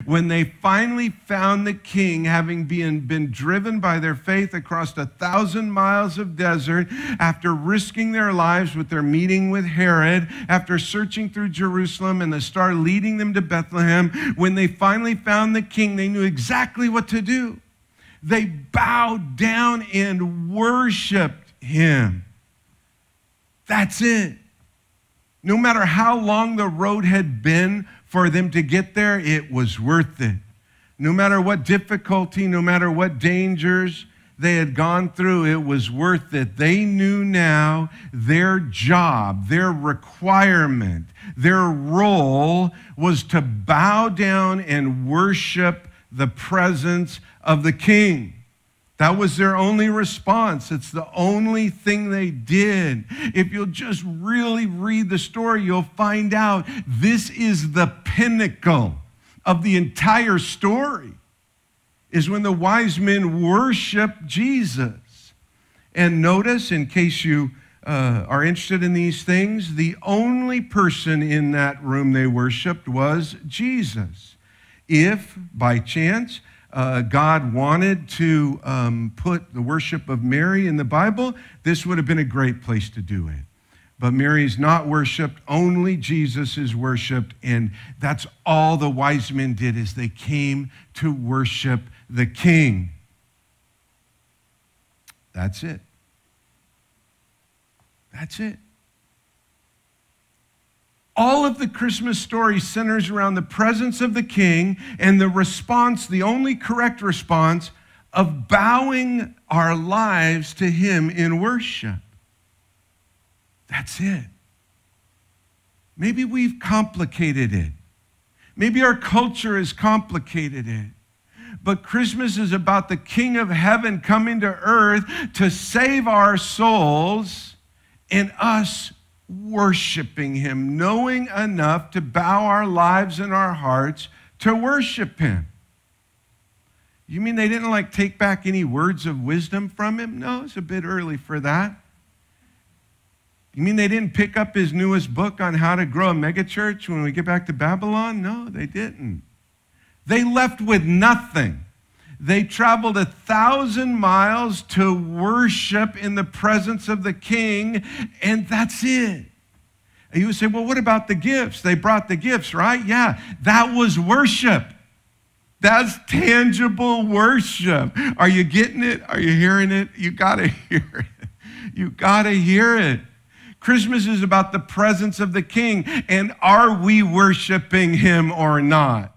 When they finally found the king, having been driven by their faith across 1,000 miles of desert, after risking their lives with their meeting with Herod, after searching through Jerusalem and the star leading them to Bethlehem, when they finally found the king, they knew exactly what to do. They bowed down and worshiped him. That's it. No matter how long the road had been for them to get there, it was worth it. No matter what difficulty, no matter what dangers they had gone through, it was worth it. They knew now their job, their requirement, their role was to bow down and worship the presence of the king. That was their only response. It's the only thing they did. If you'll just really read the story, you'll find out this is the pinnacle of the entire story, is when the wise men worship Jesus. And notice, in case you are interested in these things, the only person in that room they worshiped was Jesus. If, by chance, God wanted to put the worship of Mary in the Bible, this would have been a great place to do it. But Mary is not worshiped, only Jesus is worshiped, and that's all the wise men did, is they came to worship the king. That's it. That's it. All of the Christmas story centers around the presence of the king and the response, the only correct response, of bowing our lives to him in worship. That's it. Maybe we've complicated it. Maybe our culture has complicated it. But Christmas is about the King of Heaven coming to earth to save our souls and us worshiping him, knowing enough to bow our lives and our hearts to worship him. You mean they didn't take back any words of wisdom from him? No, it's a bit early for that. You mean they didn't pick up his newest book on how to grow a megachurch when we get back to Babylon? No, they didn't. They left with nothing. They traveled 1,000 miles to worship in the presence of the king, and that's it. And you would say, well, what about the gifts? They brought the gifts, right? Yeah, that was worship. That's tangible worship. Are you getting it? Are you hearing it? You got to hear it. You got to hear it. Christmas is about the presence of the king, and are we worshiping him or not?